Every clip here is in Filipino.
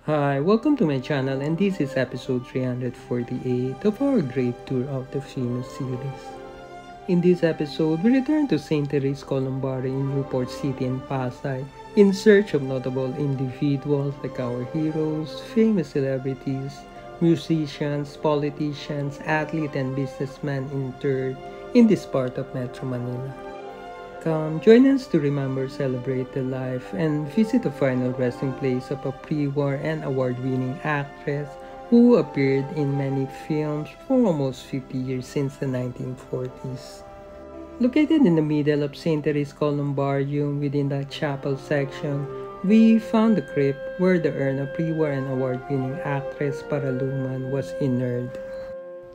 Hi, welcome to my channel, and this is episode 348 of our Great Tour of the Famous series. In this episode, we return to St. Therese Columbari in Newport City and Pasay in search of notable individuals like our heroes, famous celebrities, musicians, politicians, athletes, and businessmen interred in this part of Metro Manila. Come, join us to remember, celebrate the life, and visit the final resting place of a pre-war and award-winning actress who appeared in many films for almost 50 years since the 1940s. Located in the middle of St. Therese Columbarium within the chapel section, we found the crypt where the urn of pre-war and award-winning actress Paraluman was inurned.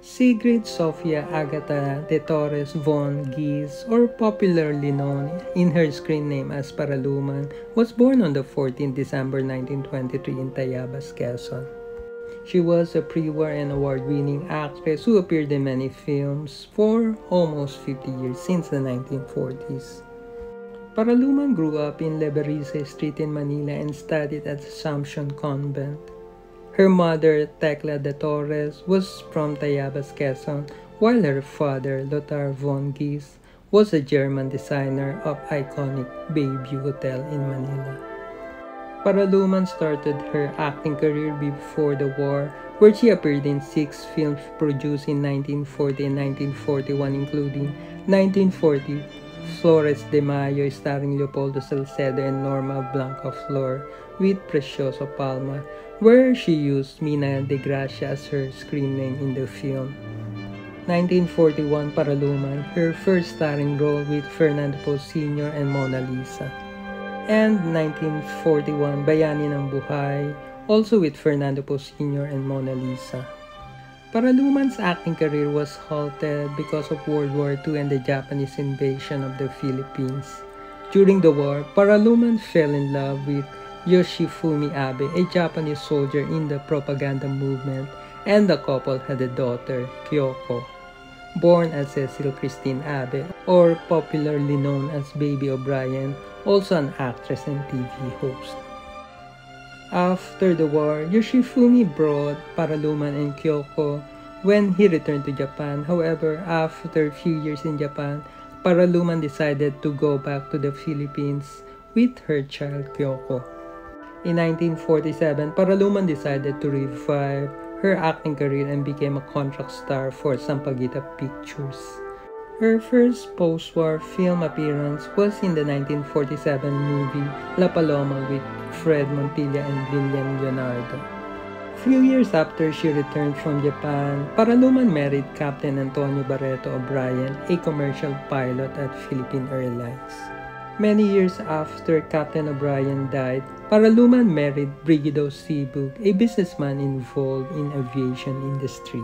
Sigrid Sofia Agata de Torres von Gies, or popularly known in her screen name as Paraluman, was born on the 14th December 1923 in Tayabas, Quezon. She was a pre-war and award-winning actress who appeared in many films for almost 50 years since the 1940s. Paraluman grew up in Lebarice Street in Manila and studied at Assumption Convent. Her mother, Tecla de Torres, was from Tayabas, Quezon, while her father, Lothar von Gies, was a German designer of iconic Bayview Hotel in Manila. Paraluman started her acting career before the war, where she appeared in 6 films produced in 1940 and 1941, including 1940 Flores de Mayo starring Leopoldo Salcedo and Norma Blanca Flor with Precioso Palma, where she used Mina de Gracia as her screen name in the film. 1941 Paraluman, her first starring role with Fernando Poe Sr. and Mona Lisa. And 1941 Bayani ng Buhay, also with Fernando Poe Sr. and Mona Lisa. Paraluman's acting career was halted because of World War II and the Japanese invasion of the Philippines. During the war, Paraluman fell in love with Yoshifumi Abe, a Japanese soldier in the propaganda movement, and the couple had a daughter, Kyoko, born as Cecil Christine Abe, or popularly known as Baby O'Brien, also an actress and TV host. After the war, Yoshifumi brought Paraluman and Kyoko when he returned to Japan. However, after a few years in Japan, Paraluman decided to go back to the Philippines with her child Kyoko. In 1947, Paraluman decided to revive her acting career and became a contract star for Sampaguita Pictures. Her first post-war film appearance was in the 1947 movie La Paloma with Fred Montilla and Lilian Leonardo. Few years after she returned from Japan, Paraluman married Captain Antonio Barreto O'Brien, a commercial pilot at Philippine Airlines. Many years after Captain O'Brien died, Paraluman married Brigido Sibug, a businessman involved in aviation industry.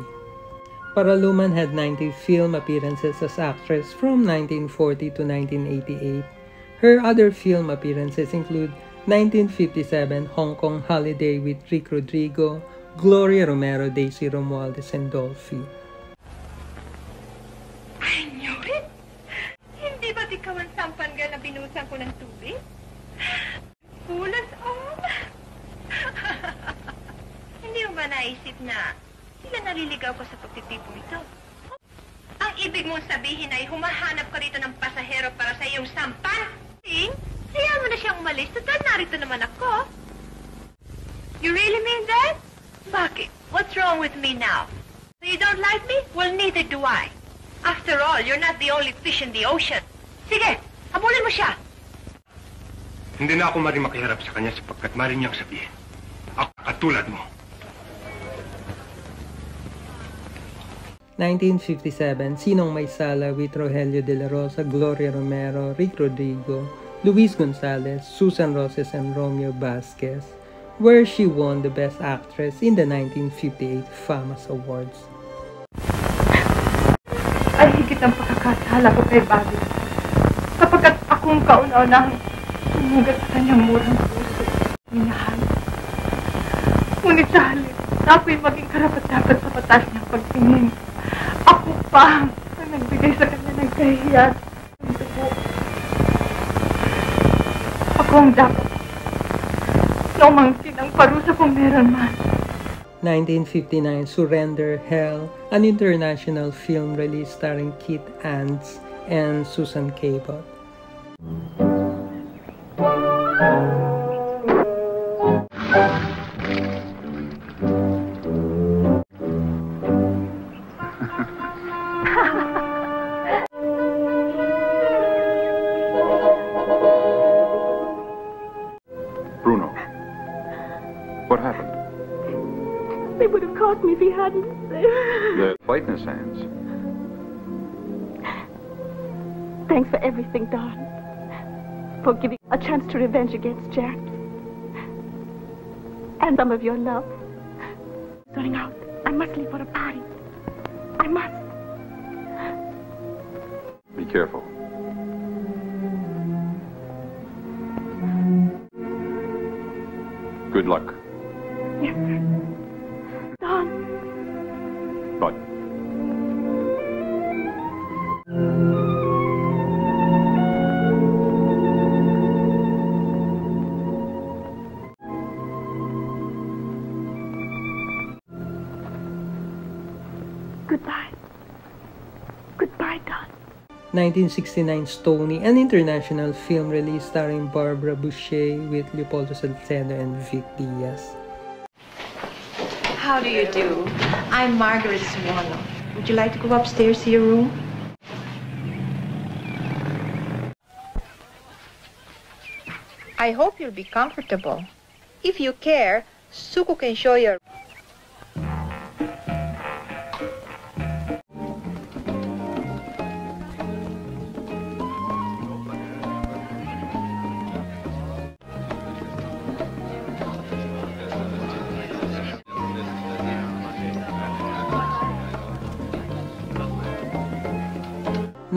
Paraluman had 90 film appearances as actress from 1940 to 1988. Her other film appearances include 1957 Hong Kong Holiday with Rick Rodrigo, Gloria Romero, Daisy Romualdez, and Dolphy. I knew it! Hindi ba't ikaw ang sampanggal na binusan ko ng tubig? Pulas on! Hindi mo ba naisip na sila naliligaw ko sa pagtitipong ito? Ang ibig mong sabihin ay humahanap ka rito ng pasahero para sa iyong sampan? Kaya mo na siyang umalis, total narito naman ako. You really mean that? Bakit? What's wrong with me now? So you don't like me? Well, neither do I. After all, you're not the only fish in the ocean. Sige, habulin mo siya. Hindi na ako makiharap sa kanya sapagkat maaaring niyang sabihin. Ako katulad mo. 1957, Sinong May Sala with Rogelio de la Rosa, Gloria Romero, Rick Rodrigo, Luis Gonzalez, Susan Roses, and Romeo Vasquez, where she won the Best Actress in the 1958 FAMAS Awards. Ay, higit ang pagkakasala ko kay Bobby. Sapagkat akong kauna-unahang sumugat sa kanyang murang puso. Minahal. Ngunit sa halip, ako'y maging karapat-dapat sa patas niyang pagtingin. Ako pa ang nagbigay sa kanya ng kahihiyan. Ako ang dapat Nomangkin ang parusa kung meron man. 1959, Surrender Hell, an international film release starring Keith Ants and Susan Cabot. Bruno, what happened? They would have caught me if he hadn't. The whiteness hands. Thanks for everything, Don. For giving a chance to revenge against Jack. And some of your love. Going out. I must leave for a party. I must. Be careful. Good luck. Yes, sir. Don. But Goodbye. Goodbye, Don. 1969, Stoney, an international film release starring Barbara Boucher with Leopoldo Salcedo and Vic Diaz. How do you do? I'm Margaret Swallow. Would you like to go upstairs to your room? I hope you'll be comfortable. If you care, Suko can show you.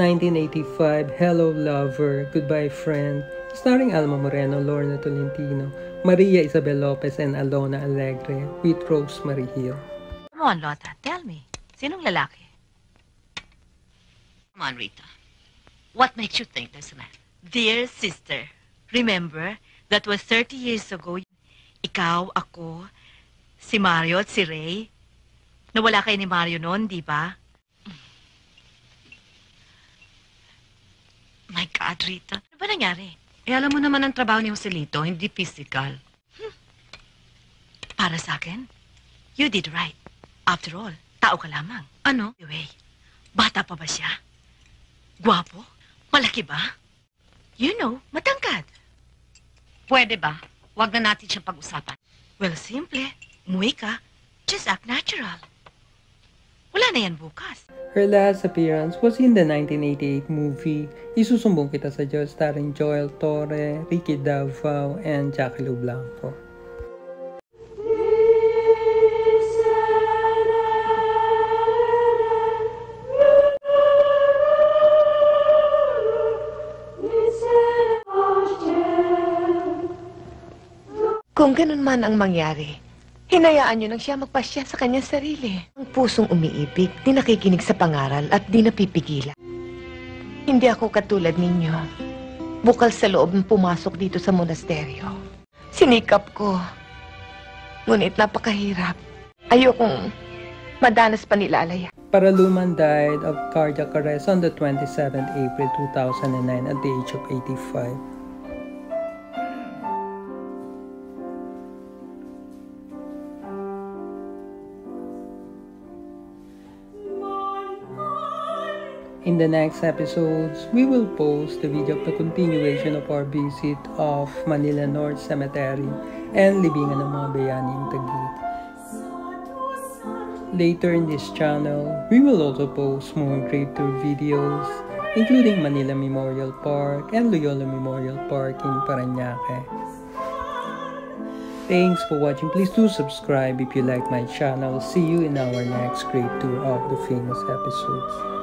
'85, Hello Lover, Goodbye Friend, starring Alma Moreno, Lorna Tolentino, Maria Isabel Lopez, and Alona Alegre with Rosemary Hill. Come on, Lotta. Tell me. Sinong lalaki? Come on, Rita. What makes you think there's a man? Dear sister, remember that was 30 years ago. Ikaw, ako, si Mario at si Ray. Nawala kayo ni Mario noon, di ba? My God, Rita. Ano ba nangyari? Alam mo naman ang trabaho ni Joselito, hindi physical. Para sa akin, you did right. After all, tao ka lamang. Ano? Anyway, bata pa ba siya? Gwapo? Malaki ba? You know, matangkad. Pwede ba? Huwag na natin siyang pag-usapan. Well, simple. Umuwi ka. Just act natural. Wala na yan bukas. Her last appearance was in the 1988 movie Isusumbong Kita sa Diyos, starring Joel Torre, Ricky Davao, and Jackie Lou Blanco. Kung ganun man ang mangyari, hinayaan niyo nang siya magpasya sa kanyang sarili. Ang pusong umiibig, di nakikinig sa pangaral at di napipigilan. Hindi ako katulad ninyo. Bukal sa loob ng pumasok dito sa monasteryo. Sinikap ko. Ngunit napakahirap. Ayokong madanas pa nilalaya. Paraluman died of cardiac arrest on the 27th April 2009 at the age of 85. In the next episodes, we will post the video of the continuation of our visit of Manila North Cemetery and Libingan ng mga Bayani in Taguig. Later in this channel, we will also post more grave tour videos, including Manila Memorial Park and Loyola Memorial Park in Parañaque. Thanks for watching. Please do subscribe if you like my channel. See you in our next grave tour of the famous episodes.